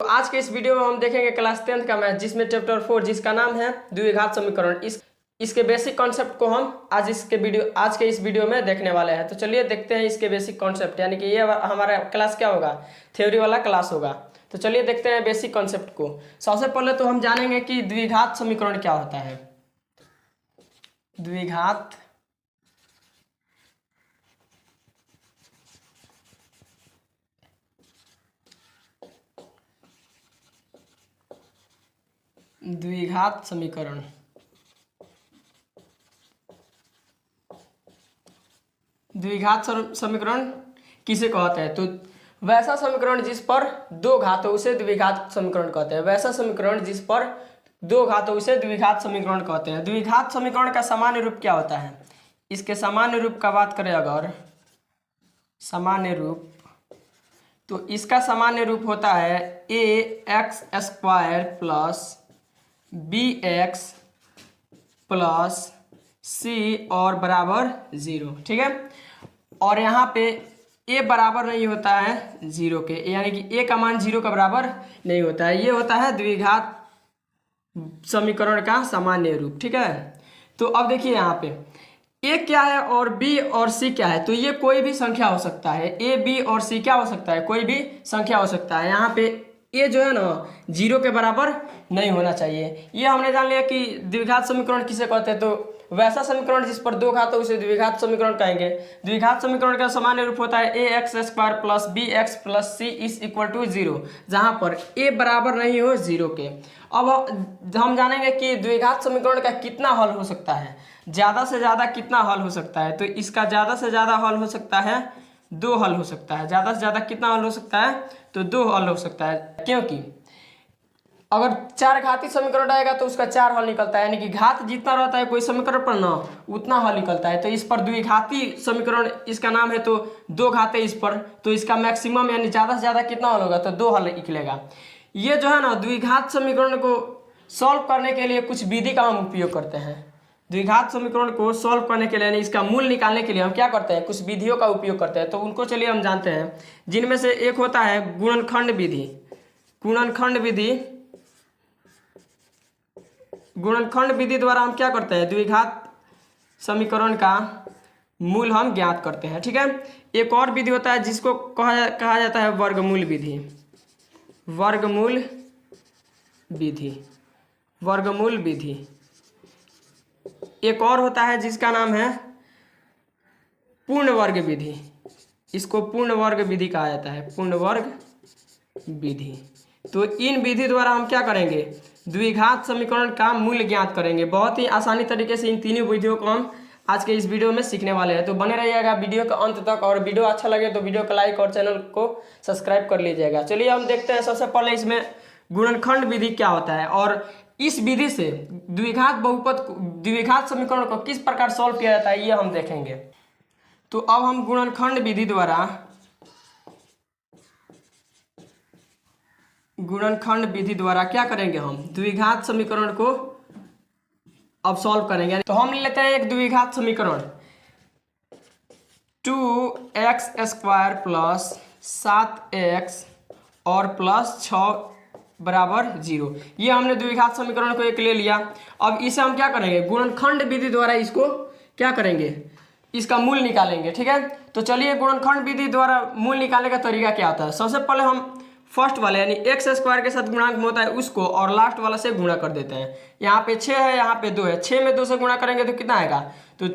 आज के इस वीडियो में हम देखेंगे क्लास 10th का मैथ, जिसमें चैप्टर 4 जिसका नाम है द्विघात समीकरण। इसके बेसिक कॉन्सेप्ट को हम आज के इस वीडियो में देखने वाले हैं। तो चलिए देखते हैं इसके बेसिक कॉन्सेप्ट, यानी कि ये हमारा क्लास क्या होगा, थ्योरी वाला क्लास होगा। तो चलिए देखते हैं बेसिक कॉन्सेप्ट को। सबसे पहले तो हम जानेंगे कि द्विघात समीकरण क्या होता है। द्विघात समीकरण द्विघात समीकरण किसे कहते हैं? तो वैसा समीकरण जिस पर दो घात हो उसे द्विघात समीकरण कहते हैं। वैसा समीकरण जिस पर दो घात हो उसे द्विघात समीकरण कहते हैं। द्विघात समीकरण का सामान्य रूप क्या होता है? इसके सामान्य रूप का बात करें अगर सामान्य रूप, तो इसका सामान्य रूप होता है ax² plus bx plus c और बराबर 0। ठीक है, और यहाँ पे a बराबर नहीं होता है 0 के, यानी कि a का मान 0 का बराबर नहीं होता है। ये होता है द्विघात समीकरण का सामान्य रूप। ठीक है, तो अब देखिए यहाँ पे a क्या है और b और c क्या है। तो ये कोई भी संख्या हो सकता है, a b और c क्या हो सकता है, कोई भी संख्या हो सकता है। यहाँ पे a जो है ना 0 के बराबर नहीं होना चाहिए। ये हमने जान लिया कि द्विघात समीकरण किसे कहते हैं। तो वैसा समीकरण जिस पर दो घात हो उसे द्विघात समीकरण कहेंगे। द्विघात समीकरण का सामान्य रूप होता है ax² plus bx plus c is equal to 0, जहाँ पर a बराबर नहीं हो 0 के। अब हम जानेंगे कि द्विघात समीकरण का कितना हल हो सकता है, ज़्यादा से ज़्यादा कितना हल हो सकता है। तो इसका ज़्यादा से ज़्यादा हल हो सकता है, दो हल हो सकता है। ज़्यादा से ज़्यादा कितना हल हो सकता है? तो दो हल हो सकता है, क्योंकि अगर चार घाती समीकरण रहेगा तो उसका चार हल निकलता है, यानी कि घात जितना रहता है कोई समीकरण पर ना उतना हल निकलता है। तो इस पर द्विघाती समीकरण इसका नाम है, तो दो घात है इस पर, तो इसका मैक्सिमम यानी ज़्यादा से ज़्यादा कितना हल होगा, तो दो हल निकलेगा। ये जो है ना द्विघात समीकरण को सॉल्व करने के लिए कुछ विधि का हम उपयोग करते हैं। द्विघात समीकरण को सॉल्व करने के लिए यानी इसका मूल निकालने के लिए हम क्या करते हैं, कुछ विधियों का उपयोग करते हैं। तो उनको चलिए हम जानते हैं, जिनमें से एक होता है गुणनखंड विधि। गुणनखंड विधि द्वारा हम क्या करते हैं, द्विघात समीकरण का मूल हम ज्ञात करते हैं। ठीक है, एक और विधि होता है जिसको कहा जाता है वर्गमूल विधि। एक और होता है जिसका नाम है पूर्ण वर्ग विधि। इसको पूर्ण वर्ग विधि कहा जाता है, पूर्ण वर्ग विधि। तो इन विधि द्वारा हम क्या करेंगे, द्विघात समीकरण का मूल ज्ञात करेंगे। बहुत ही आसानी तरीके से इन तीनों विधियों को हम आज के इस वीडियो में सीखने वाले हैं। तो बने रहिएगा वीडियो के अंत तक, और वीडियो अच्छा लगे तो वीडियो को लाइक और चैनल को सब्सक्राइब कर लीजिएगा। चलिए हम देखते हैं सबसे पहले इसमें गुणनखंड विधि क्या होता है, और इस विधि से द्विघात समीकरण को किस प्रकार सॉल्व किया जाता है ये हम देखेंगे। तो अब हम गुणनखंड विधि द्वारा क्या करेंगे, हम द्विघात समीकरण को अब सॉल्व करेंगे। तो हम लेते हैं एक द्विघात समीकरण 2x² प्लस 7x और प्लस 6 बराबर 0। ये हमने द्विघात समीकरण को एक ले लिया। अब इसे हम क्या करेंगे, गुणनखंड विधि द्वारा इसको क्या करेंगे, इसका मूल निकालेंगे। ठीक है, तो चलिए गुणनखंड विधि द्वारा मूल निकालने का तरीका क्या होता है। सबसे पहले हम फर्स्ट वाले यानी x² के साथ गुणांक में होता है उसको और लास्ट वाला से गुणा कर देते हैं। यहाँ पे 6 है, यहाँ पे 2 है, 6 में 2 से गुणा करेंगे तो कितना आएगा, तो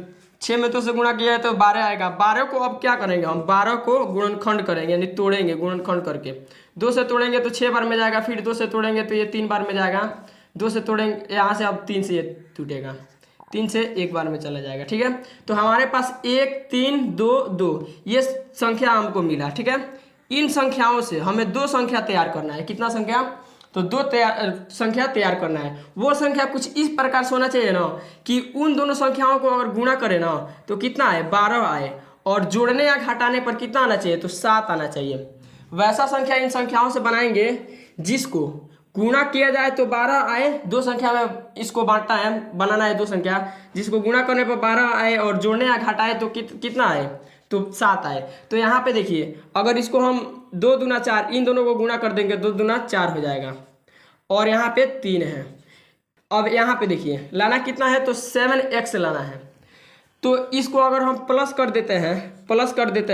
6 में 2 से गुणा किया है तो 12 आएगा। 12 को अब क्या करेंगे, हम 12 को गुणनखंड करेंगे, यानी तोड़ेंगे। गुणनखंड करके 2 से तोड़ेंगे तो 6 बार में जाएगा, फिर 2 से तोड़ेंगे तो ये 3 बार में जाएगा, 2 से तोड़ेंगे यहाँ से, अब 3 से ये टूटेगा, 3 से एक बार में चला जाएगा। ठीक है, तो हमारे पास 1 3 2 2 ये संख्या हमको मिला। ठीक है, इन संख्याओं से हमें दो संख्या तैयार करना है। कितना संख्या, तो दो संख्या तैयार करना है। वो संख्या कुछ इस प्रकार से होना चाहिए ना कि उन दोनों संख्याओं को अगर गुणा करें ना तो कितना आए, 12 आए, और जोड़ने या घटाने पर कितना आना चाहिए, तो 7 आना चाहिए। वैसा संख्या इन संख्याओं से बनाएंगे जिसको गुणा किया जाए तो 12 आए, दो संख्या में इसको बनाना है दो संख्या जिसको गुणा करने पर 12 आए और जोड़ने या घटाए तो कितना आए, तो 7 आए। तो यहाँ पे देखिए अगर इसको हम 2 दूना 4 इन दोनों को गुणा कर देंगे 2 दूना 4 हो जाएगा और यहाँ पे 3 है। अब यहाँ पे देखिए लाना कितना है तो 7x लाना है। तो इसको अगर हम प्लस कर देते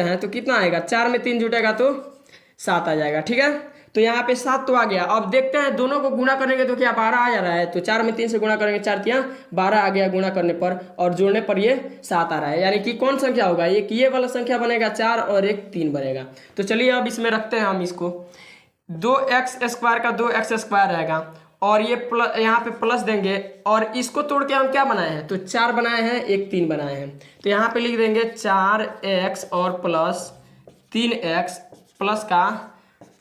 हैं तो कितना आएगा, 4 में 3 जुटेगा तो 7 आ जाएगा। ठीक है, तो यहाँ पे 7 तो आ गया। अब देखते हैं दोनों को गुणा करेंगे तो क्या 12 आ जा रहा है। तो 4 में 3 से गुणा करेंगे 4 तियां 12 आ गया गुणा करने पर, और जोड़ने पर ये 7 आ रहा है। यानी कि कौन संख्या होगा, एक ये वाला संख्या बनेगा 4 और एक 3 बनेगा। तो चलिए अब इसमें रखते हैं हम इसको, 2x² का 2x² रहेगा और ये प्लस यहाँ पे प्लस देंगे और इसको तोड़ के हम क्या बनाए हैं तो 4 बनाए हैं, एक 3 बनाए हैं। तो यहाँ पे लिख देंगे 4x और प्लस 3x प्लस का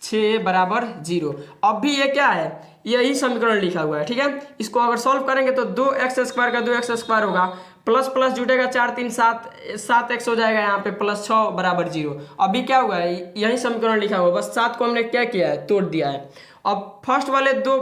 6 बराबर 0। अब भी ये क्या है, यही समीकरण लिखा हुआ है। ठीक है, इसको अगर सॉल्व करेंगे तो 2x² का 2x² होगा, प्लस प्लस जुटेगा 4 3 7 7x हो जाएगा यहाँ पे प्लस 6 बराबर 0। अभी क्या हुआ है, यही समीकरण लिखा हुआ है, बस 7 को हमने क्या किया है तोड़ दिया है। अब फर्स्ट वाले दो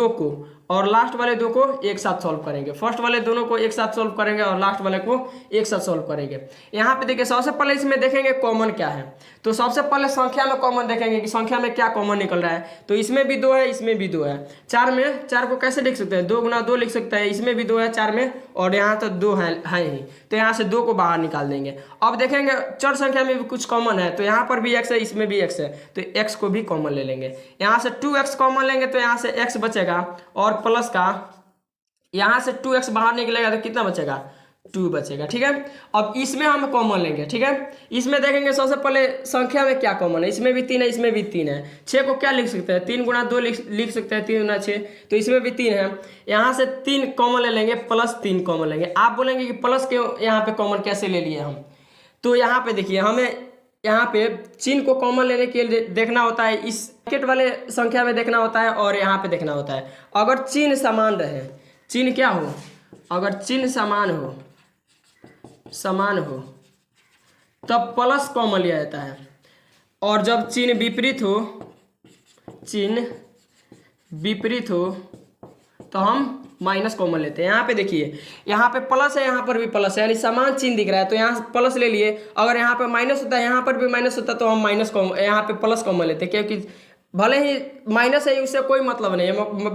को और लास्ट वाले 2 को एक साथ सॉल्व करेंगे, फर्स्ट वाले दोनों को एक साथ सॉल्व करेंगे और लास्ट वाले को एक साथ सॉल्व करेंगे। यहाँ पे देखिए सबसे पहले इसमें देखेंगे कॉमन क्या है। तो सबसे पहले संख्या में कॉमन देखेंगे कि संख्या में क्या कॉमन निकल रहा है। तो इसमें भी 2 है, इसमें भी 2 है। 4 में 4 को कैसे लिख सकते हैं, 2 गुना 2 लिख सकते हैं। इसमें भी 2 है 4 में और यहाँ तो 2 है ही, तो यहाँ से 2 को बाहर निकाल देंगे। अब देखेंगे चर संख्या में भी कुछ कॉमन है, तो यहाँ पर भी x है, इसमें भी x है, तो x को भी कॉमन ले लेंगे। यहाँ से 2x कॉमन लेंगे तो यहाँ से x बचेगा और प्लस का यहाँ से 2x बाहर निकलेगा तो कितना बचेगा 2 बचेगा। ठीक है, अब इसमें हम कॉमन लेंगे। ठीक है, इसमें देखेंगे सबसे पहले संख्या में क्या कॉमन है, इसमें भी 3 है, इसमें भी 3 है। 6 को क्या लिख सकते हैं, 3 गुना 2 लिख सकते हैं, 3 गुना 6, तो इसमें भी 3 है। यहाँ से 3 कॉमन ले लेंगे, प्लस 3 कॉमन लेंगे। आप बोलेंगे कि प्लस के यहाँ पे कॉमन कैसे ले लिए हम, तो यहाँ पे देखिए हमें यहाँ पे चिन्ह को कॉमन लेने के लिए देखना होता है, इस ब्रैकेट वाले संख्या में देखना होता है और यहाँ पे देखना होता है। अगर चिन्ह समान रहे, चिन्ह क्या हो, अगर चिन्ह समान हो तब प्लस कॉमन लिया जाता है, और जब चिन्ह विपरीत हो तो हम माइनस कॉमन लेते हैं। यहाँ पे देखिए यहाँ पे प्लस है, यहाँ पर भी प्लस है, यानी समान चिन्ह दिख रहा है तो यहाँ प्लस ले लिए। अगर यहाँ पे माइनस होता है, यहाँ पर भी माइनस होता है तो हम माइनस कॉमन, यहाँ पे प्लस कॉमन लेते हैं, क्योंकि भले ही माइनस है उससे कोई मतलब नहीं है,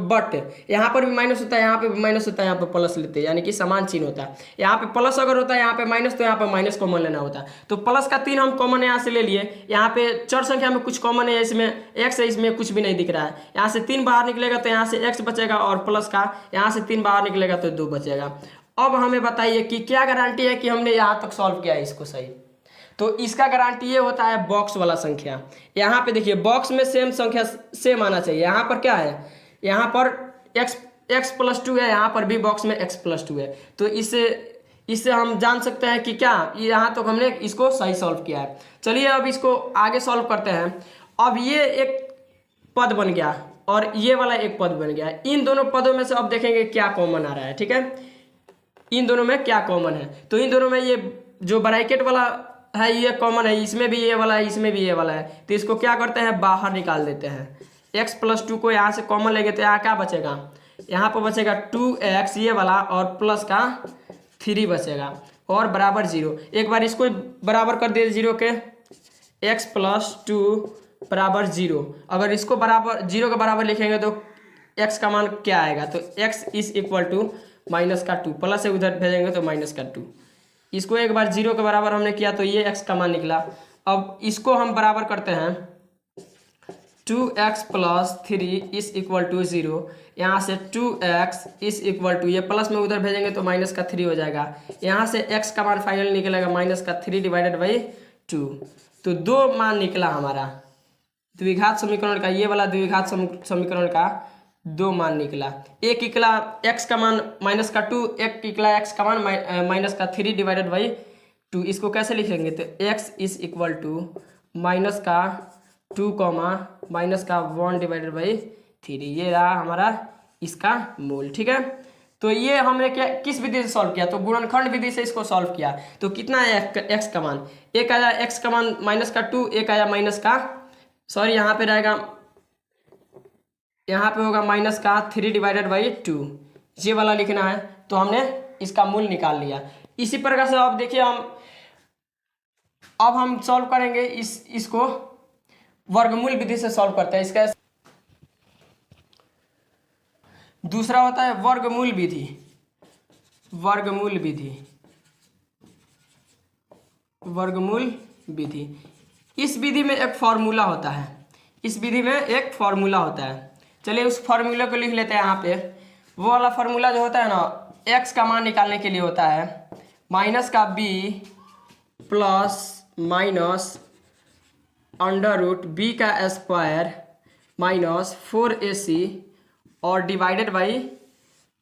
बट यहाँ पर भी माइनस होता है, यहाँ पे भी माइनस होता है, यहाँ पे प्लस लेते हैं, यानी कि समान चिन्ह होता है। यहाँ पे प्लस अगर होता है, यहाँ पे माइनस, तो यहाँ पे माइनस कॉमन लेना होता है। तो प्लस का 3 हम कॉमन यहाँ से ले लिए। यहाँ पे चर संख्या में कुछ कॉमन है, इसमें x है, इसमें कुछ भी नहीं दिख रहा है। यहाँ से 3 बाहर निकलेगा तो यहाँ से x बचेगा और प्लस का यहाँ से 3 बाहर निकलेगा तो 2 बचेगा। अब हमें बताइए कि क्या गारंटी है कि हमने यहाँ तक सॉल्व किया है इसको सही। तो इसका गारंटी ये होता है बॉक्स वाला संख्या। यहाँ पे देखिए बॉक्स में सेम संख्या सेम आना चाहिए। यहाँ पर क्या है, यहाँ पर x + 2 है, यहाँ पर भी बॉक्स में x + 2 है। तो इससे हम जान सकते हैं कि क्या यहाँ तक हमने इसको सही सॉल्व किया है। चलिए अब इसको आगे सॉल्व करते हैं। अब ये एक पद बन गया और ये वाला एक पद बन गया। इन दोनों पदों में से अब देखेंगे क्या कॉमन आ रहा है। ठीक है, इन दोनों में क्या कॉमन है, तो इन दोनों में ये जो ब्रैकेट वाला है ये कॉमन है, इसमें भी ये वाला है, इसमें भी ये वाला है। तो इसको क्या करते हैं, बाहर निकाल देते हैं। x + 2 को यहाँ से कॉमन लेंगे तो यहाँ क्या बचेगा, यहाँ पर बचेगा 2x ये वाला और प्लस का 3 बचेगा और बराबर 0। एक बार इसको बराबर कर दिए 0 के, x + 2 बराबर 0। अगर इसको बराबर 0 के बराबर लिखेंगे तो x का मान क्या आएगा, तो x = -2, प्लस से उधर भेजेंगे तो -2। इसको एक बार 0 के बराबर हमने किया तो ये x का मान निकला। अब इसको हम बराबर करते हैं 2x + 3 = 0। यहाँ से 2x = ये प्लस में उधर भेजेंगे तो -3 हो जाएगा। यहाँ से x का मान फाइनल निकलेगा -3/2। तो 2 मान निकला हमारा द्विघात समीकरण का, ये वाला द्विघात समीकरण का 2 मान निकला। एक निकला x का मान -2, एक निकला x का मान -3/2। इसको कैसे लिखेंगे, तो x = -2, -1/3। ये रहा हमारा इसका मूल। ठीक है, तो ये हमने क्या किस विधि से सॉल्व किया, तो गुणनखंड विधि से इसको सॉल्व किया। तो कितना है x का मान, एक आया x का मान -2, एक आया यहाँ पे रहेगा, यहाँ पे होगा -3/2। ये वाला लिखना है, तो हमने इसका मूल निकाल लिया। इसी प्रकार से अब देखिए हम अब हम सॉल्व करेंगे इसको वर्गमूल विधि से सॉल्व करते हैं। इसका दूसरा होता है वर्गमूल विधि। वर्गमूल विधि, वर्गमूल विधि। इस विधि में एक फॉर्मूला होता है, इस विधि में एक फॉर्मूला होता है। चलिए उस फॉर्मूले को लिख लेते हैं यहाँ पे। वो वाला फॉर्मूला जो होता है ना, x का मान निकालने के लिए होता है माइनस का b plus minus under root b का स्क्वायर माइनस 4ac और डिवाइडेड बाई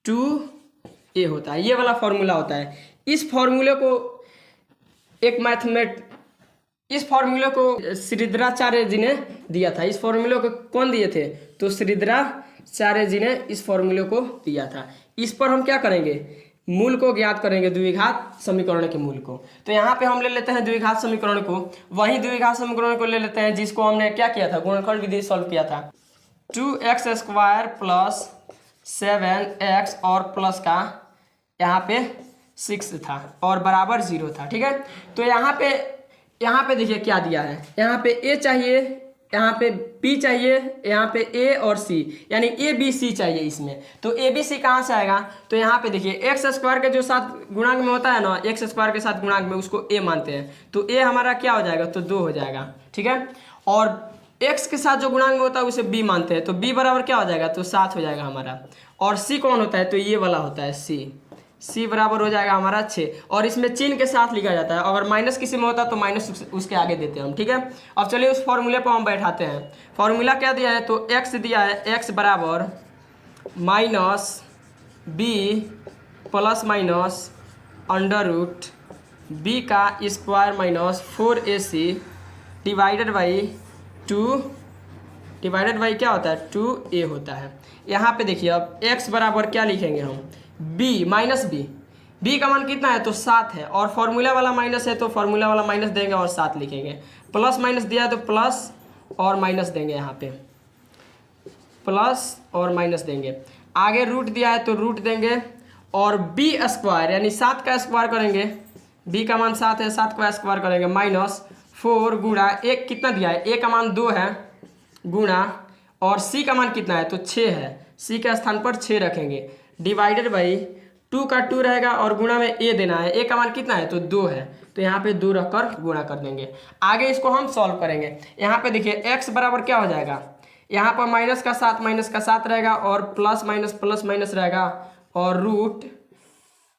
2a होता है। ये वाला फॉर्मूला होता है। इस फॉर्मूले को इस फॉर्मूले को श्रीधराचार्य जी ने दिया था। इस फॉर्मूले को कौन दिए थे? तो श्रीधराचार्य जी ने इस फॉर्मूले को दिया था। इस पर हम क्या करेंगे? मूल को ज्ञात करेंगे, द्विघात समीकरण के मूल को। तो यहाँ पे हम ले लेते हैं द्विघात समीकरण को, वही द्विघात समीकरण को ले लेते हैं जिसको हमने क्या किया था, गुणनखंड विधि सॉल्व किया था। 2x स्क्वायर प्लस 7x और प्लस का यहाँ पे 6 था और बराबर 0 था। ठीक है, तो यहाँ पे देखिए क्या दिया है। यहाँ पे a चाहिए, यहाँ पे b चाहिए, यहाँ पे a और c, यानी a b c चाहिए इसमें। तो a b c कहाँ से आएगा? तो यहाँ पे देखिए x स्क्वायर के जो साथ गुणांक में होता है ना, x स्क्वायर के साथ गुणांक में उसको a मानते हैं, तो a हमारा क्या हो जाएगा? तो 2 हो जाएगा। ठीक है, और x के साथ जो गुणांक में होता है उसे b मानते हैं, तो b बराबर क्या हो जाएगा? तो 7 हो जाएगा हमारा। और c कौन होता है? तो ये वाला होता है c बराबर हो जाएगा हमारा 6। और इसमें चिन्ह के साथ लिखा जाता है, अगर माइनस किसी में होता है तो माइनस उसके आगे देते हैं हम। ठीक है, अब चलिए उस फॉर्मूले पर हम बैठाते हैं। फॉर्मूला क्या दिया है? तो x दिया है, x बराबर minus b plus minus under root b का square minus 4ac divided by 2, divided by क्या होता है? 2a होता है। यहाँ पे देखिए अब x बराबर क्या लिखेंगे हम? b माइनस b का मान कितना है? तो 7 है, और फॉर्मूला वाला माइनस है तो फॉर्मूला वाला माइनस देंगे और 7 लिखेंगे। प्लस माइनस दिया है तो प्लस और माइनस देंगे, यहाँ पे प्लस और माइनस देंगे। आगे रूट दिया है तो रूट देंगे, और b स्क्वायर यानी 7 का स्क्वायर करेंगे, b का मान 7 है, 7 का स्क्वायर करेंगे माइनस 4 गुणा एक कितना दिया है? a का मान 2 है गुणा, और c का मान कितना है? तो 6 है, c के स्थान पर 6 रखेंगे, डिवाइडेड बाई 2 का 2 रहेगा और गुणा में a देना है। a का मान कितना है? तो 2 है, तो यहाँ पे 2 रखकर गुणा कर देंगे। आगे इसको हम सॉल्व करेंगे। यहाँ पे देखिए x बराबर क्या हो जाएगा? यहाँ पर माइनस का 7 रहेगा और प्लस माइनस रहेगा, और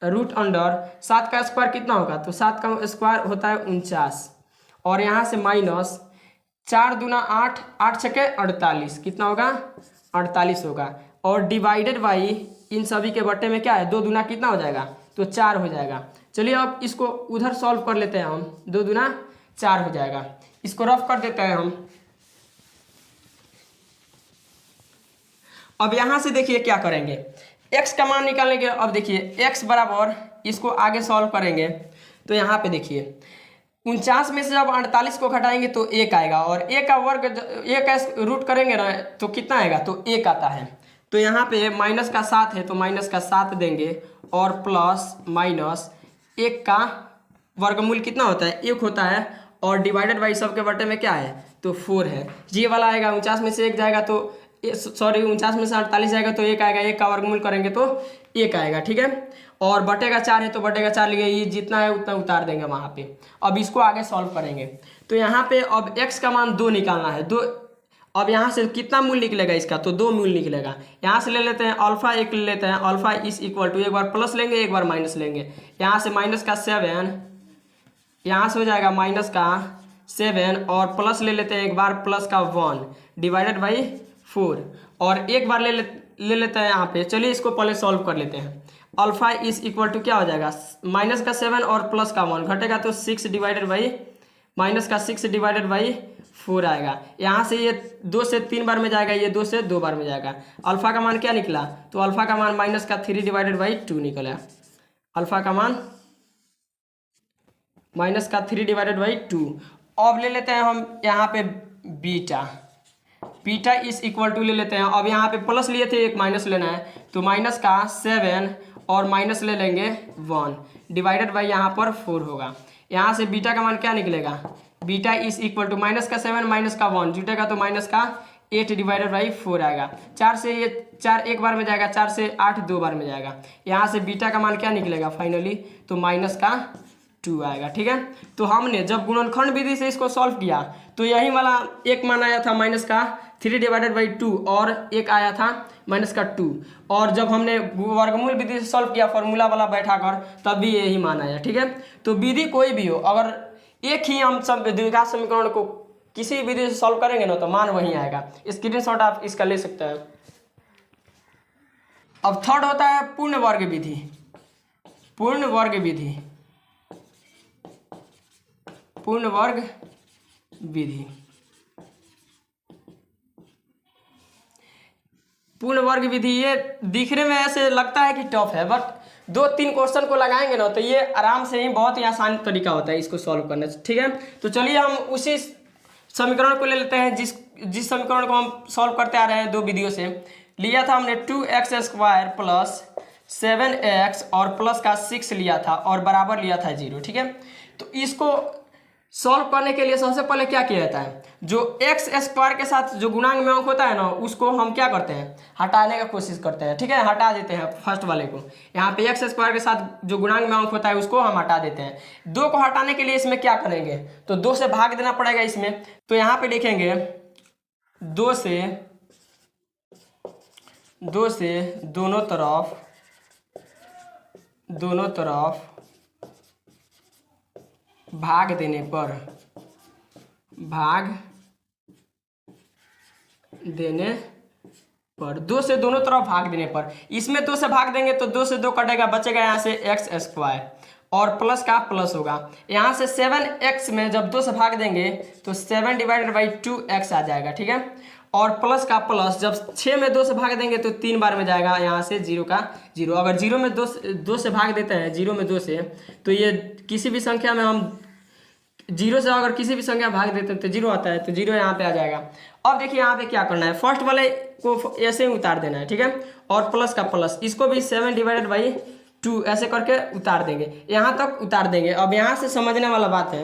रूट अंडर 7 का स्क्वायर कितना होगा? तो 7 का स्क्वायर होता है 49, और यहाँ से माइनस 4 दूना 8, 8 छके 48, कितना होगा? 48 होगा, और डिवाइडेड बाई इन सभी के बट्टे में क्या है? 2 दूना कितना हो जाएगा? तो 4 हो जाएगा। चलिए अब इसको उधर सॉल्व कर लेते हैं हम। 2 दूना 4 हो जाएगा, इसको रफ कर देते हैं हम। अब यहाँ से देखिए क्या करेंगे, x का मान निकालने के। अब देखिए x बराबर, इसको आगे सॉल्व करेंगे तो यहाँ पे देखिए 49 में से जब 48 को घटाएंगे तो 1 आएगा, और a का वर्ग, a का रूट करेंगे ना तो कितना आएगा? तो 1 आता है। तो यहाँ पे माइनस का 7 है तो माइनस का 7 देंगे, और प्लस माइनस 1 का वर्गमूल कितना होता है? 1 होता है, और डिवाइडेड बाई सब के बटे में क्या है? तो 4 है। ये वाला आएगा, 49 में से 1 जाएगा तो 49 में से 48 जाएगा तो 1 आएगा, 1 का वर्गमूल करेंगे तो 1 आएगा। ठीक है, और बटे का 4 है तो बटे का 4 लिए, ये जितना है उतना उतार देंगे वहाँ पे। अब इसको आगे सॉल्व करेंगे तो यहाँ पे अब x का मान 2 निकालना है। 2, अब यहाँ से कितना मूल निकलेगा इसका? तो 2 मूल निकलेगा। यहाँ से ले लेते हैं अल्फा, एक ले लेते हैं अल्फा इज इक्वल टू, एक बार प्लस लेंगे एक बार माइनस लेंगे। यहाँ से माइनस का 7, यहाँ से हो जाएगा माइनस का 7, और प्लस ले लेते हैं एक बार प्लस का 1 डिवाइडेड बाई 4, और एक बार ले लेते हैं यहाँ पे। चलिए इसको पहले सॉल्व कर लेते हैं। अल्फा इज इक्वल टू क्या हो जाएगा? माइनस का 7 और प्लस का 1 घटेगा तो 6 डिवाइडेड बाई माइनस का 6 डिवाइडेड बाई 4 आएगा। यहाँ से ये 2 से 3 बार में जाएगा, ये 2 से 2 बार में जाएगा। अल्फा का मान क्या निकला? तो अल्फा का मान माइनस का 3 डिवाइडेड बाई 2 निकला। अल्फा का मान माइनस का 3 डिवाइडेड बाई 2। अब ले लेते हैं हम यहाँ पे बीटा इज इक्वल टू ले लेते हैं। अब यहाँ पे प्लस लिए थे, एक माइनस लेना है, तो माइनस का 7 और माइनस ले लेंगे 1 डिवाइडेड बाई यहाँ पर 4 होगा। यहाँ से बीटा का मान क्या निकलेगा, beta is equal to minus का 7 माइनस का 1 जुटेगा तो माइनस का 8 डिवाइडेड बाई 4 आएगा। 4 से ये 4 एक बार में जाएगा, 4 से 8 दो बार में जाएगा। यहाँ से बीटा का मान क्या निकलेगा फाइनली, तो माइनस का 2 आएगा। ठीक है, तो हमने जब गुणनखंड विधि से इसको सॉल्व किया तो यही वाला एक मान आया था माइनस का 3 डिवाइडेड बाई 2 और एक आया था माइनस का 2, और जब हमने वर्गमूल विधि से सॉल्व किया फॉर्मूला वाला बैठा कर तब भी यही मान आया। ठीक है, तो विधि कोई भी हो, अगर एक ही हम सब द्विघात समीकरण को किसी विधि से सॉल्व करेंगे ना तो मान वही आएगा। स्क्रीनशॉट आप इसका ले सकते हैं। अब थर्ड होता है पूर्ण वर्ग विधि। पूर्ण वर्ग विधि, पूर्ण वर्ग विधि, पूर्ण वर्ग विधि ये दिखने में ऐसे लगता है कि टफ है, बट 2-3 क्वेश्चन को लगाएंगे ना तो ये आराम से ही बहुत ही आसान तरीका होता है इसको सॉल्व करना। ठीक है, तो चलिए हम उसी समीकरण को ले लेते हैं जिस समीकरण को हम सॉल्व करते आ रहे हैं 2 विधियों से। लिया था हमने 2x² प्लस 7x और प्लस का 6 लिया था और बराबर लिया था 0। ठीक है, तो इसको सॉल्व करने के लिए सबसे पहले क्या किया जाता है, जो x² के साथ जो गुणांक में अंक होता है ना उसको हम क्या करते हैं, हटाने का कोशिश करते हैं। ठीक है, हटा देते हैं फर्स्ट वाले को। यहाँ पे x² के साथ जो गुणांक में अंक होता है उसको हम हटा देते हैं। 2 को हटाने के लिए इसमें क्या करेंगे, तो 2 से भाग देना पड़ेगा इसमें। तो यहाँ पे लिखेंगे 2 से दोनों तरफ भाग देने पर 2 से दोनों तरफ भाग देने पर, इसमें 2 से भाग देंगे तो 2 से 2 कटेगा, बचेगा यहाँ से x² और प्लस का प्लस होगा। यहाँ से 7x में जब 2 से भाग देंगे तो 7 डिवाइडेड बाई 2x आ जाएगा। ठीक है, और प्लस का प्लस जब 6 में 2 से भाग देंगे तो 3 बार में जाएगा, यहाँ से 0 का 0। अगर 0 में 2 से भाग देते हैं, 0 में 2 से, तो ये किसी भी संख्या में हम 0 से अगर किसी भी संख्या भाग देते हैं तो 0 आता है, तो 0 यहाँ पे आ जाएगा। अब देखिए यहाँ पे क्या करना है, फर्स्ट वाले को ऐसे ही उतार देना है। ठीक है, और प्लस का प्लस इसको भी 7 डिवाइडेड बाई 2 ऐसे करके उतार देंगे, यहाँ तक उतार देंगे। अब यहाँ से समझने वाला बात है।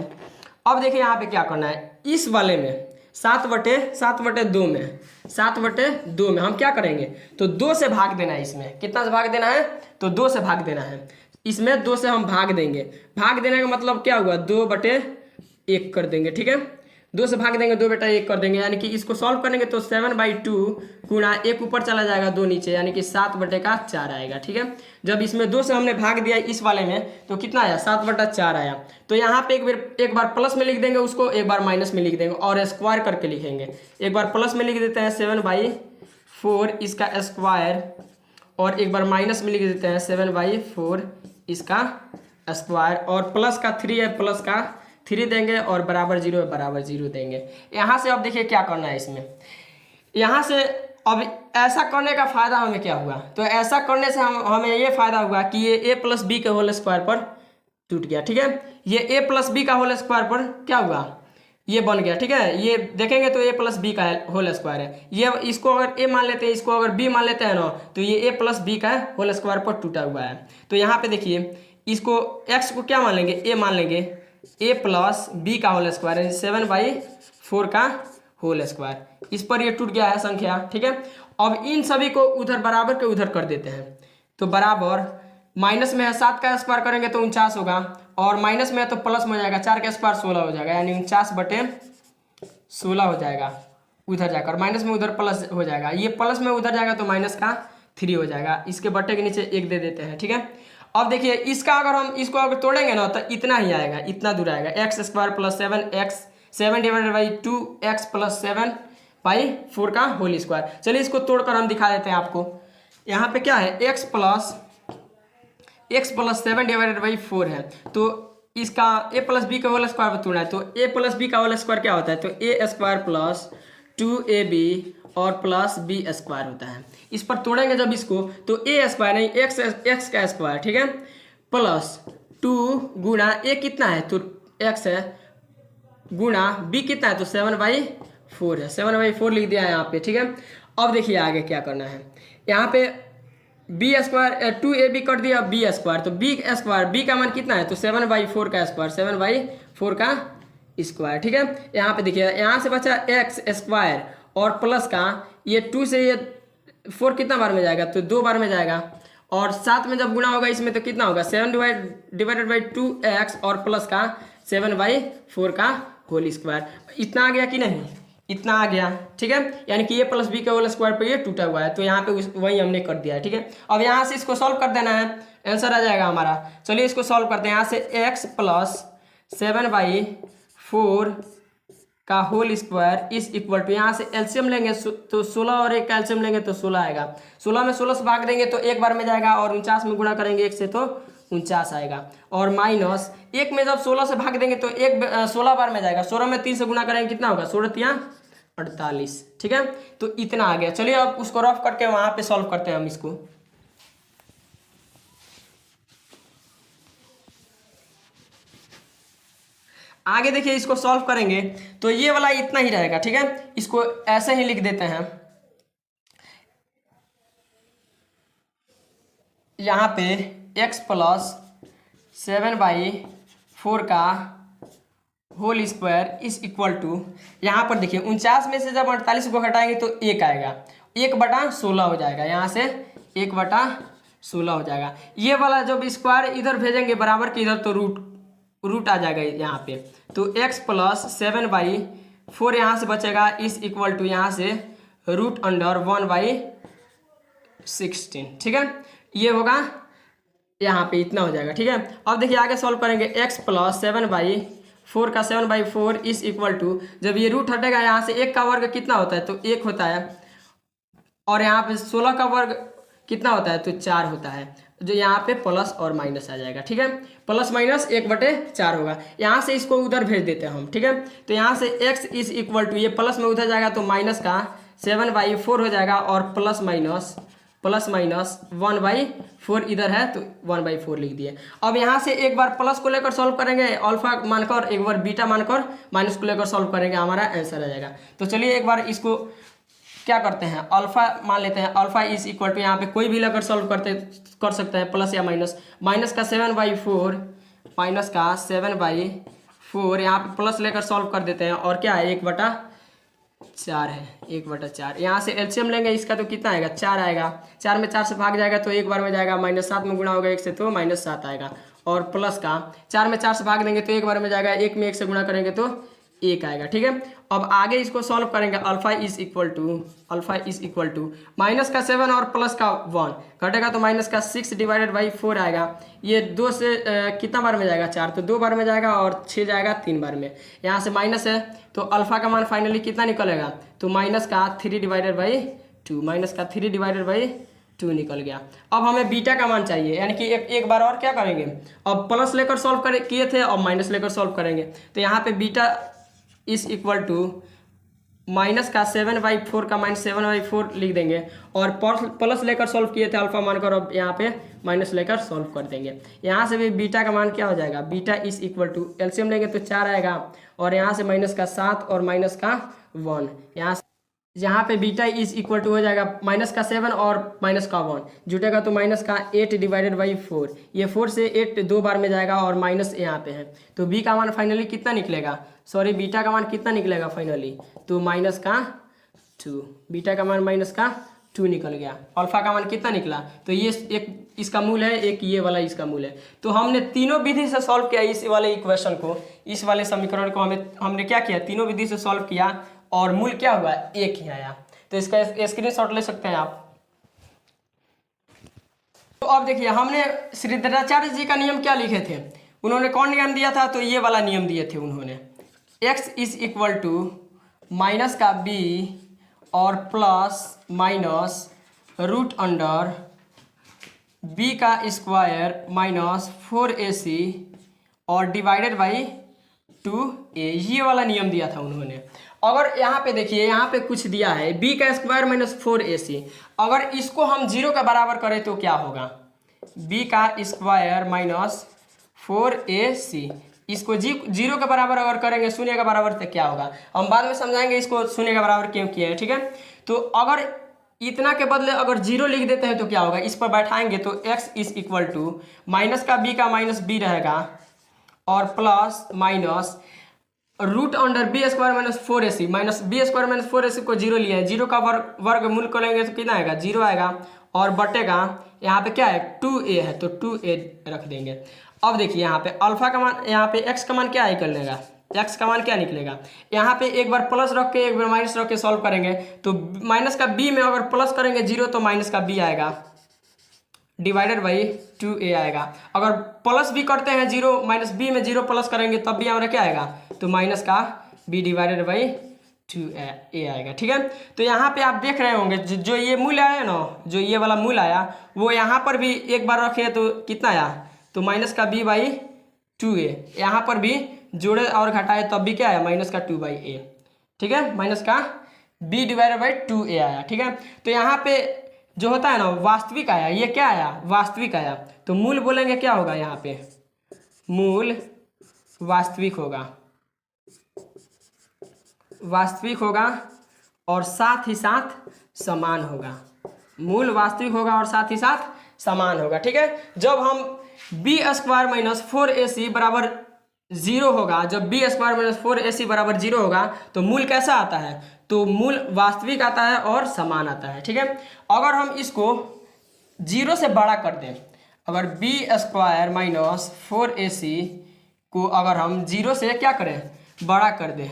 अब देखिए यहाँ पे क्या करना है, इस वाले में 7/2 में हम क्या करेंगे, तो 2 से भाग देना है। इसमें कितना से भाग देना है, तो 2 से भाग देना है। इसमें 2 से हम भाग देंगे, भाग देने का मतलब क्या हुआ, 2/1 कर देंगे। ठीक है, 2 से भाग देंगे 2/1 कर देंगे, यानी कि इसको सॉल्व करेंगे तो 7/2 गुणा 1 ऊपर चला जाएगा 2 नीचे, यानी कि 7/4 आएगा। ठीक है, जब इसमें 2 से हमने भाग दिया इस वाले में तो कितना आया, 7/4 आया। तो यहाँ पे एक बार प्लस में लिख देंगे उसको, एक बार माइनस में लिख देंगे और स्क्वायर करके लिखेंगे। एक बार प्लस में लिख देते हैं 7/4 इसका स्क्वायर, और एक बार माइनस में लिख देते हैं 7/4 इसका स्क्वायर, और प्लस का 3 है, प्लस का 3 देंगे और बराबर 0 है, बराबर 0 देंगे। यहाँ से अब देखिए क्या करना है इसमें, यहाँ से अब ऐसा करने का फ़ायदा हमें क्या हुआ, तो ऐसा करने से हमें ये फ़ायदा हुआ कि ये a प्लस बी के होल स्क्वायर पर टूट गया। ठीक है, ये a प्लस बी का होल स्क्वायर पर क्या हुआ, ये बन गया। ठीक है, ये देखेंगे तो a प्लस बी का होल स्क्वायर है। ये इसको अगर a मान लेते हैं, इसको अगर b मान लेते हैं ना, तो ये a प्लस बी का होल स्क्वायर पर टूटा हुआ है। तो यहाँ पे देखिए इसको x को क्या मान लेंगे, a मान लेंगे, a प्लस बी का होल स्क्वायर है 7/4 का होल स्क्वायर, इस पर ये टूट गया है संख्या। ठीक है, अब इन सभी को उधर बराबर के उधर कर देते हैं, तो बराबर माइनस में है 7 का स्क्वायर करेंगे तो 49 होगा, और माइनस में है तो प्लस में हो जाएगा, 4 का स्क्वायर 16 हो जाएगा, यानी 49/16 हो जाएगा। उधर जाकर माइनस में उधर प्लस हो जाएगा, ये प्लस में उधर जाएगा तो माइनस का 3 हो जाएगा। इसके बट्टे के नीचे 1 दे देते हैं। ठीक है, अब देखिए इसका अगर हम इसको अगर तोड़ेंगे ना तो इतना ही आएगा, इतना दूर आएगा, x² plus 7 divided by 2x plus 7/4 का होल स्क्वायर। चलिए इसको तोड़कर हम दिखा देते हैं आपको। यहाँ पे क्या है, x प्लस 7 डिवाइडेड बाई 4 है, तो इसका a प्लस बी का होल स्क्वायर पर तोड़ना है। तो a प्लस बी का होल स्क्वायर क्या होता है, तो a² प्लस 2ab और प्लस b² होता है। इस पर तोड़ेंगे जब इसको तो a² नहीं x का स्क्वायर। ठीक है, प्लस 2 गुणा a कितना है, तो x है, गुणा b कितना है, तो 7/4 है, 7/4 लिख दिया है यहाँ पे। ठीक है, अब देखिए आगे क्या करना है, यहाँ पे बी स्क्वायर 2ab कर दिया बी स्क्वायर, तो बी स्क्वायर बी का मान कितना है तो 7/4 का स्क्वायर, 7/4 का स्क्वायर। ठीक है, यहाँ पे देखिए यहाँ से बचा एक्स स्क्वायर और प्लस का ये 2 से ये 4 कितना बार में जाएगा तो 2 बार में जाएगा, और साथ में जब गुणा होगा इसमें तो कितना होगा 7/2x और प्लस का 7/4 का होल स्क्वायर। इतना आ गया कि नहीं, इतना आ गया। ठीक है, यानी कि ये प्लस बी के होल स्क्वायर पे ये टूटा हुआ है, तो यहाँ पे वही हमने कर दिया है। ठीक है, अब यहाँ से इसको सॉल्व कर देना है, आंसर आ जाएगा हमारा। चलिए इसको सॉल्व करते हैं। यहाँ से x प्लस 7/4 का whole square is equal to, यहाँ से एलसीएम लेंगे तो 16 और एक का एलसीएम लेंगे तो 16 आएगा। 16 में 16 से भाग देंगे तो एक बार में जाएगा, और 49 में गुणा करेंगे 1 से तो 49 आएगा, और माइनस 1 में जब 16 से भाग देंगे तो 16 बार में जाएगा। 16 में 3 से गुणा करेंगे कितना होगा 16 48। ठीक है, तो इतना आ गया। चलिए अब उसको रफ करके वहां पे सॉल्व करते हैं हम इसको। आगे देखिए इसको सॉल्व करेंगे तो ये वाला इतना ही रहेगा। ठीक है, इसको ऐसे ही लिख देते हैं। यहाँ पे x प्लस 7/4 का whole square is equal to, यहाँ पर देखिए 49 में से जब 48 को घटाएंगे तो 1 आएगा, 1/16 हो जाएगा। यहाँ से 1/16 हो जाएगा। ये वाला जब स्क्वायर इधर भेजेंगे बराबर के इधर तो रूट आ जाएगा यहाँ पे, तो x प्लस 7/4 यहाँ से बचेगा इज इक्वल टू यहाँ से √1/16। ठीक है, ये होगा यहाँ पे इतना हो जाएगा। ठीक है, अब देखिए आगे सॉल्व करेंगे। x प्लस 7/4 का 7/4 इज इक्वल टू, जब ये रूट हटेगा यहाँ से 1 का वर्ग कितना होता है तो 1 होता है, और यहाँ पे 16 का वर्ग कितना होता है तो 4 होता है, जो यहाँ पे प्लस और माइनस आ जाएगा। ठीक है, प्लस माइनस 1/4 होगा। यहाँ से इसको उधर भेज देते हैं हम। ठीक है, तो यहाँ से x इज इक्वल टू, ये प्लस में उधर जाएगा तो माइनस का 7/4 हो जाएगा, और प्लस माइनस 1/4 इधर है तो 1/4 लिख दिए। अब यहाँ से एक बार प्लस को लेकर सॉल्व करेंगे अल्फा मानकर, एक बार बीटा मानकर माइनस को लेकर सॉल्व करेंगे, हमारा आंसर आ जाएगा। तो चलिए एक बार इसको क्या करते हैं, अल्फा मान लेते हैं। अल्फा इज इक्वल टू, यहाँ पे कोई भी लेकर सॉल्व कर सकते हैं, प्लस या माइनस। माइनस का 7/4 यहाँ पे प्लस लेकर सॉल्व कर देते हैं, और क्या है 1/4 है, 1/4। यहाँ से एलसीएम लेंगे इसका तो कितना आएगा 4 आएगा, 4 में 4 से भाग जाएगा तो एक बार में जाएगा, -7 में गुणा होगा 1 से तो -7 आएगा, और प्लस का 4 में 4 से भाग देंगे तो एक बार में जाएगा, 1 में 1 से गुणा करेंगे तो 1 आएगा। ठीक है, अब आगे इसको सॉल्व करेंगे। Alpha is equal to minus का 7 और प्लस का 1 घटेगा तो माइनस का 6/4 आएगा। ये 2 से कितना बार में जाएगा 4, तो 2 बार में जाएगा, और 6 जाएगा 3 बार में। यहाँ से माइनस है तो अल्फा का मान फाइनली कितना निकलेगा तो माइनस का 3/2 निकल गया। अब हमें बीटा का मान चाहिए, यानी कि एक बार और क्या करेंगे, अब प्लस लेकर सॉल्व किए थे, अब माइनस लेकर सॉल्व करेंगे। तो यहाँ पे beta is equal to minus का 7/4 का -7/4 लिख देंगे, और प्लस लेकर सॉल्व किए थे अल्फा मानकर, अब यहाँ पे माइनस लेकर सॉल्व कर देंगे। यहाँ से भी बीटा का मान क्या हो जाएगा, beta is equal to LCM लेंगे तो 4 आएगा, और यहाँ से माइनस का 7 और माइनस का 1, यहाँ पे बीटा इज इक्वल टू हो जाएगा माइनस का 7 और माइनस का 1 जुटेगा तो माइनस का 8/4। ये 4 से 8 2 बार में जाएगा, और माइनस यहाँ पे है, तो बी का मान फाइनली कितना निकलेगा, सॉरी बीटा का मान कितना निकलेगा फाइनली तो -2। बीटा का मान -2 निकल गया। अल्फा का मान कितना निकला, तो ये एक इसका मूल है, एक ये वाला इसका मूल है। तो हमने तीनों विधि से सॉल्व किया इस वाले इक्वेशन को, इस वाले समीकरण को हमने क्या किया, तीनों विधि से सॉल्व किया, और मूल क्या हुआ एक ही आया। तो इसका स्क्रीनशॉट ले सकते हैं आप। तो अब देखिए हमने श्रीधराचार्य जी का नियम क्या लिखे थे, उन्होंने कौन नियम दिया था, तो ये वाला नियम दिए थे उन्होंने, x is equal to minus का b और प्लस माइनस √अंडर b का स्क्वायर -4ac और डिवाइडेड बाई 2a, ये वाला नियम दिया था उन्होंने। अगर यहाँ पे देखिए, यहाँ पे कुछ दिया है b का स्क्वायर -4ac, अगर इसको हम 0 का बराबर करें तो क्या होगा, b का स्क्वायर -4ac, इसको 0 के बराबर अगर करेंगे, शून्य का बराबर तो क्या होगा, हम बाद में समझाएंगे इसको शून्य के बराबर क्यों किया है। ठीक है, तो अगर इतना के बदले अगर जीरो लिख देते हैं तो क्या होगा, इस पर बैठाएंगे तो x is equal to minus का b रहेगा और plus minus root under B square minus 4ac minus B square minus 4ac को जीरो लिया है, जीरो का वर्गमूल करेंगे तो कितना आएगा, जीरो आएगा और बटेगा यहाँ पे क्या है 2a है तो 2a रख देंगे। अब देखिए यहाँ पे अल्फा का मान, यहाँ पे x का मान क्या निकलेगा, x का मान क्या निकलेगा, यहाँ पे एक बार प्लस रख के एक बार माइनस रख के सॉल्व करेंगे तो माइनस का b में अगर प्लस करेंगे जीरो तो माइनस का b आएगा डिवाइडेड बाई 2a आएगा। अगर प्लस भी करते हैं जीरो माइनस b में जीरो प्लस करेंगे तब भी हमारा क्या आएगा, तो माइनस का b डिवाइडेड बाई 2a आएगा। ठीक है, तो यहाँ पे आप देख रहे होंगे जो ये मूल आया ना, जो ये वाला मूल आया वो यहाँ पर भी एक बार रखे तो कितना आया, तो माइनस का b बाई 2a, यहाँ पर भी जोड़े और घटाए तब भी क्या आया, माइनस का 2/a। ठीक है, माइनस का b डिवाइडेड बाई 2a आया। ठीक है, तो यहाँ पे जो होता है ना वास्तविक आया, ये क्या आया, वास्तविक आया, तो मूल बोलेंगे क्या होगा, यहाँ पे मूल वास्तविक होगा, वास्तविक होगा और साथ ही साथ समान होगा, मूल वास्तविक होगा और साथ ही साथ समान होगा। ठीक है, जब हम बी स्क्वायर माइनस 4ac बराबर जीरो होगा, जब बी स्क्वायर माइनस 4ac बराबर जीरो होगा तो मूल कैसा आता है, तो मूल वास्तविक आता है और समान आता है। ठीक है, अगर हम इसको जीरो से बड़ा कर दें, अगर बी स्क्वायर माइनस 4ac को अगर हम जीरो से क्या करें, बड़ा कर दें,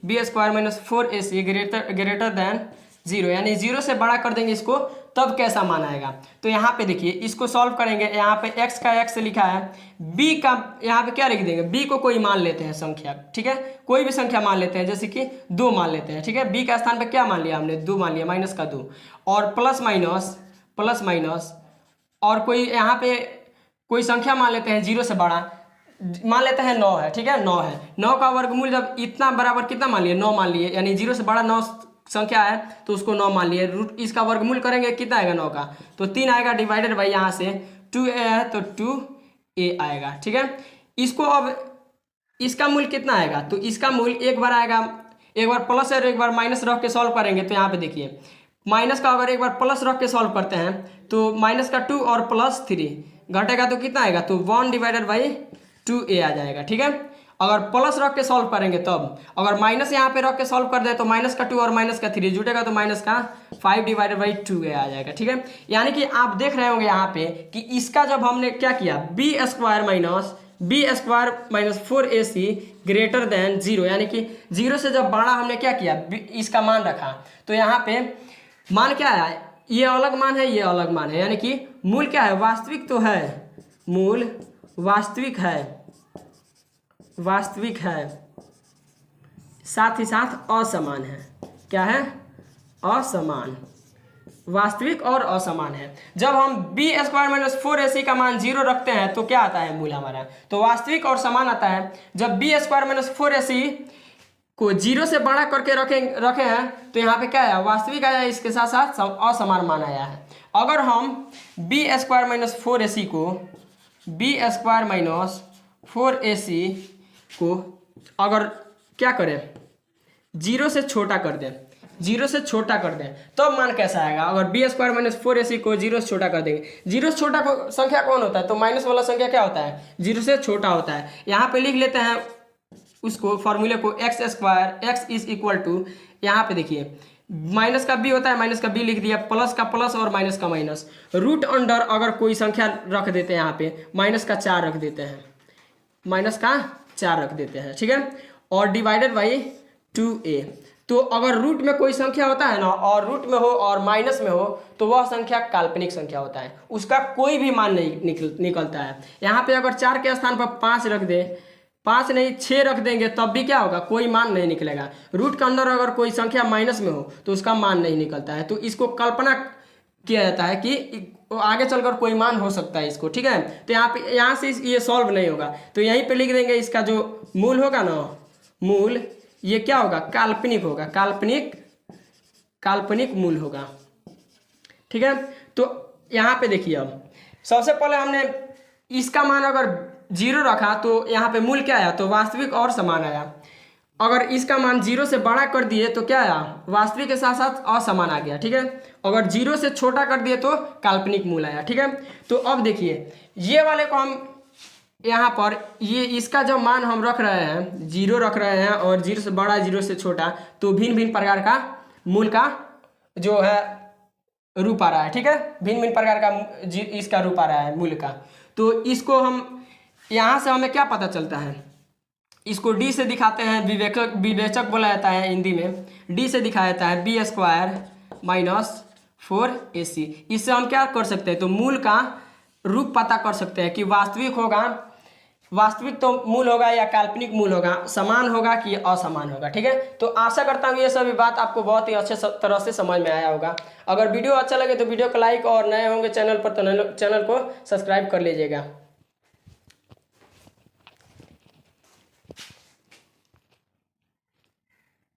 B square minus 4ac greater than zero, यानी जीरो से बड़ा कर देंगे इसको, तब कैसा मान आएगा। तो यहाँ पे देखिए इसको सॉल्व करेंगे, यहाँ पे x का x लिखा है, b का यहाँ पे क्या लिख देंगे, b को कोई मान लेते हैं संख्या। ठीक है, कोई भी संख्या मान लेते हैं, जैसे कि 2 मान लेते हैं। ठीक है, b का स्थान पे क्या मान लिया हमने, 2 मान लिया, माइनस का 2 और प्लस माइनस और कोई यहाँ पे कोई संख्या मान लेते हैं जीरो से बड़ा, मान लेते हैं 9 है। ठीक है, 9 है, 9 का वर्गमूल जब इतना बराबर कितना मान लिए, 9 मान लिए, यानी जीरो से बड़ा 9 संख्या है तो उसको 9 मान लिए, रूट इसका वर्गमूल करेंगे कितना आएगा 9 का, तो 3 आएगा डिवाइडेड बाई यहाँ से 2a है तो 2a आएगा। ठीक है, इसको अब इसका मूल कितना आएगा, तो इसका मूल एक बार आएगा, एक बार प्लस और एक बार माइनस रख के सॉल्व करेंगे तो यहाँ पे देखिए माइनस का अगर एक बार प्लस रख के सॉल्व करते हैं तो माइनस का 2 और प्लस 3 घटेगा तो कितना आएगा, तो 1 डिवाइडेड बाई 2a आ जाएगा। ठीक है, अगर प्लस रख के सॉल्व करेंगे तब, अगर माइनस यहाँ पे रख के सॉल्व कर दे तो माइनस का 2 और माइनस का 3 जुटेगा तो माइनस का 5 डिवाइडेड बाई 2a आ जाएगा। ठीक है, यानी कि आप देख रहे होंगे यहाँ पे कि इसका जब हमने क्या किया, B square minus 4ac greater than zero, यानी कि जीरो से जब बड़ा हमने क्या किया, इसका मान रखा, तो यहाँ पे मान क्या है, ये अलग मान है, ये अलग मान है, यानी कि मूल क्या है, वास्तविक तो है, मूल वास्तविक है साथ ही साथ असमान है, क्या है, असमान, वास्तविक और असमान है। जब हम बी स्क्वायर माइनस 4ac का मान जीरो रखते हैं तो क्या आता है मूल हमारा, तो वास्तविक और समान आता है। जब बी स्क्वायर माइनस 4ac को जीरो से बड़ा करके रखे हैं तो यहाँ पे क्या आया, वास्तविक आया, इसके साथ साथ असमान मान आया है। अगर हम बी स्क्वायर माइनस 4ac को अगर क्या करें, जीरो से छोटा कर दें तो मान कैसा आएगा, अगर बी स्क्वायर माइनस 4ac को जीरो से छोटा कर देंगे, जीरो से छोटा संख्या कौन होता है, तो माइनस वाला संख्या क्या होता है, जीरो से छोटा होता है। यहाँ पे लिख लेते हैं उसको फॉर्मूले को, x इज इक्वल टू, यहाँ पे देखिए माइनस का b होता है, माइनस का b लिख दिया, प्लस का प्लस और माइनस का माइनस, रूट अंडर अगर कोई संख्या रख देते हैं यहाँ पे माइनस का 4 रख देते हैं, ठीक है, और डिवाइडेड बाई 2a। तो अगर रूट में कोई संख्या होता है ना, और रूट में हो और माइनस में हो तो वह संख्या काल्पनिक संख्या होता है, उसका कोई भी मान नहीं निकलता है। यहाँ पे अगर 4 के स्थान पर 5 रख दे, 5 नहीं 6 रख देंगे तब भी क्या होगा, कोई मान नहीं निकलेगा। रूट के अंदर अगर कोई संख्या माइनस में हो तो उसका मान नहीं निकलता है, तो इसको कल्पना किया जाता है कि आगे चलकर कोई मान हो सकता है इसको। ठीक है, तो यहाँ से ये सॉल्व नहीं होगा, तो यहीं पे लिख देंगे इसका जो मूल होगा ना, मूल ये क्या होगा, काल्पनिक होगा, काल्पनिक मूल होगा। ठीक है, तो यहाँ पे देखिए अब सबसे पहले हमने इसका मान अगर जीरो रखा तो यहाँ पे मूल क्या आया, तो वास्तविक और समान आया। अगर इसका मान 0 से बड़ा कर दिए तो क्या आया, वास्तविक के साथ साथ असमान आ गया। ठीक है, अगर 0 से छोटा कर दिए तो काल्पनिक मूल आया। ठीक है, तो अब देखिए ये वाले को हम यहाँ पर ये इसका जो मान हम रख रहे हैं 0 रख रहे हैं और 0 से बड़ा 0 से छोटा, तो भिन्न भिन्न प्रकार का मूल का जो है रूप आ रहा है। ठीक है, भिन्न भिन्न प्रकार का इसका रूप आ रहा है मूल का। तो इसको हम यहाँ से हमें क्या पता चलता है, इसको डी से दिखाते हैं, विवेचक बोला जाता है हिंदी में। डी से दिखाया जाता है b² - 4ac। इससे हम क्या कर सकते हैं, तो मूल का रूप पता कर सकते हैं कि वास्तविक होगा, वास्तविक तो मूल होगा या काल्पनिक मूल होगा, समान होगा कि असमान होगा। ठीक है, तो आशा करता हूँ ये सभी बात आपको बहुत ही अच्छे तरह से समझ में आया होगा। अगर वीडियो अच्छा लगे तो वीडियो को लाइक और नए होंगे चैनल पर तो चैनल को सब्सक्राइब कर लीजिएगा।